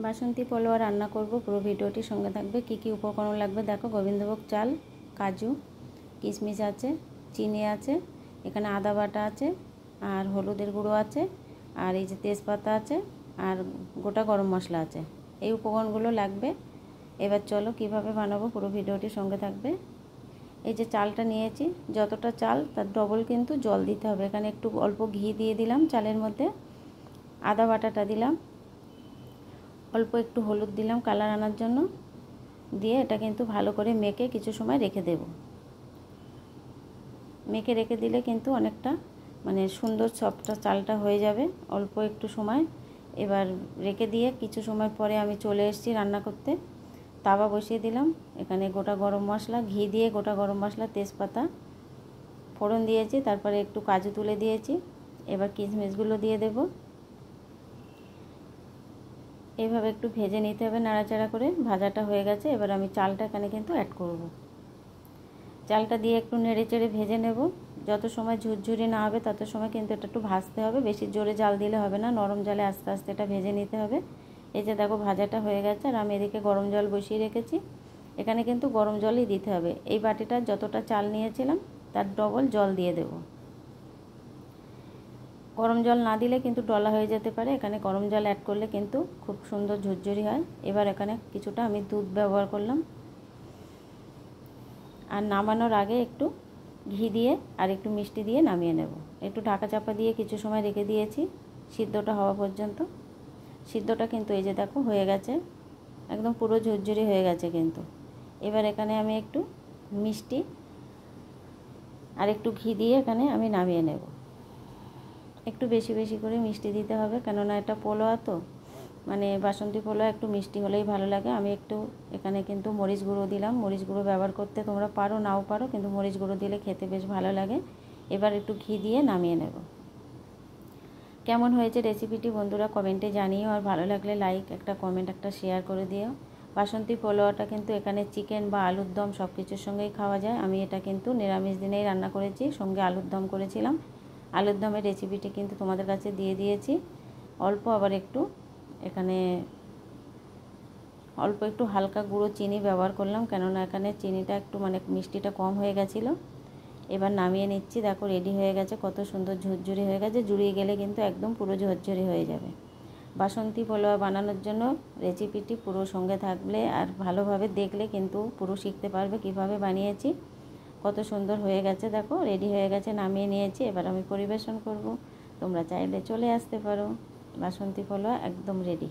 বাসন্তী পোলোয়া রান্না করব, পুরো ভিডিওটির সঙ্গে থাকবে। কি কি উপকরণ লাগবে দেখো। গোবিন্দভোগ চাল, কাজু, কিশমিশ আছে, চিনি আছে, এখানে আদা বাটা আছে, আর হলুদের গুঁড়ো আছে, আর এই যে তেজপাতা আছে, আর গোটা গরম মশলা আছে। এই উপকরণগুলো লাগবে। এবার চলো কিভাবে বানাবো, পুরো ভিডিওটির সঙ্গে থাকবে। এই যে চালটা নিয়েছি, যতটা চাল তার ডবল কিন্তু জল দিতে হবে। এখানে একটু অল্প ঘি দিয়ে দিলাম চালের মধ্যে, আদা বাটাটা দিলাম, অল্প একটু হলুদ দিলাম কালার আনার জন্য, দিয়ে এটা কিন্তু ভালো করে মেখে কিছু সময় রেখে দেব। মেখে রেখে দিলে কিন্তু অনেকটা সুন্দর সফট চালটা হয়ে যাবে অল্প একটু সময়। এবার রেখে দিয়ে কিছু সময় পরে আমি চলে এসেছি রান্না করতে। তাওয়া বসিয়ে দিলাম, এখানে গোটা গরম মশলা, ঘি দিয়ে গোটা গরম মশলা, তেজপাতা ফোড়ন দিয়েছি, তারপরে একটু কাজু তুলে দিয়েছি। এবার কিশমিশগুলো দিয়ে দেব। এইভাবে একটু ভেজে নিতে হবে নাড়াচাড়া করে। ভাজাটা হয়ে গেছে, এবার আমি চালটা এখানে কিন্তু অ্যাড করব। চালটা দিয়ে একটু নেড়ে চেড়ে ভেজে নেব। যত সময় ঝুরঝুরি না হবে তত সময় কিন্তু এটা একটু ভাজতে হবে, বেশি জোরে জাল দিলে হবে না, নরম জালে আস্তে আস্তে এটা ভেজে নিতে হবে। এই যে দেখো ভাজাটা হয়ে গেছে, আর আমি এদিকে গরম জল বসিয়ে রেখেছি। এখানে কিন্তু গরম জলই দিতে হবে। এই বাটিটা যতটা চাল নিয়েছিলাম তার ডবল জল দিয়ে দেব। গরম জল না দিলে কিন্তু ডলা হয়ে যেতে পারে, এখানে গরম জল অ্যাড করলে কিন্তু খুব সুন্দর ঝুরঝুরি হয়। এবার এখানে কিছুটা আমি দুধ ব্যবহার করলাম, আর নামানোর আগে একটু ঘি দিয়ে আর একটু মিষ্টি দিয়ে নামিয়ে নেব। একটু ঢাকা চাপা দিয়ে কিছু সময় রেখে দিয়েছি সিদ্ধটা হওয়া পর্যন্ত। সিদ্ধটা কিন্তু এই যে দেখো হয়ে গেছে, একদম পুরো ঝুরঝুরি হয়ে গেছে কিন্তু। এবার এখানে আমি একটু মিষ্টি আর একটু ঘি দিয়ে এখানে আমি নামিয়ে নেব। একটু বেশি বেশি করে মিষ্টি দিতে হবে, কেননা এটা পোলোয়া তো, বাসন্তী পোলোয়া একটু মিষ্টি হলেই ভালো লাগে। আমি একটু এখানে কিন্তু মরিচ গুঁড়ো দিলাম। মরিচ গুঁড়ো ব্যবহার করতে তোমরা পারো নাও পারো, কিন্তু মরিচ গুঁড়ো দিলে খেতে বেশ ভালো লাগে। এবার একটু ঘি দিয়ে নামিয়ে নেব। কেমন হয়েছে রেসিপিটি বন্ধুরা কমেন্টে জানিও, আর ভালো লাগলে লাইক, একটা কমেন্ট, একটা শেয়ার করে দিও। বাসন্তী পোলোয়াটা কিন্তু এখানে চিকেন বা আলুর দম সব কিছুর সঙ্গেই খাওয়া যায়। আমি এটা কিন্তু নিরামিষ দিনেই রান্না করেছি, সঙ্গে আলুর দম করেছিলাম। আলুর দমের রেসিপিটি কিন্তু তোমাদের কাছে দিয়ে দিয়েছি। অল্প আবার একটু এখানে অল্প একটু হালকা গুঁড়ো চিনি ব্যবহার করলাম, কেননা এখানে চিনিটা একটু মিষ্টিটা কম হয়ে গেছিলো। এবার নামিয়ে নিচ্ছি। দেখো রেডি হয়ে গেছে, কত সুন্দর ঝুরঝুরি হয়ে গেছে। জুড়িয়ে গেলে কিন্তু একদম পুরো ঝরঝরি হয়ে যাবে। বাসন্তী পোলোয়া বানানোর জন্য রেসিপিটি পুরো সঙ্গে থাকলে আর ভালোভাবে দেখলে কিন্তু পুরো শিখতে পারবে কিভাবে বানিয়েছি। কত সুন্দর হয়ে গেছে, দেখো রেডি হয়ে গেছে, নামিয়ে নিয়েছি। এবার আমি পরিবেশন করব। তোমরা চাইলে চলে আসতে পারো। বাসন্তী পোলোয়া একদম রেডি।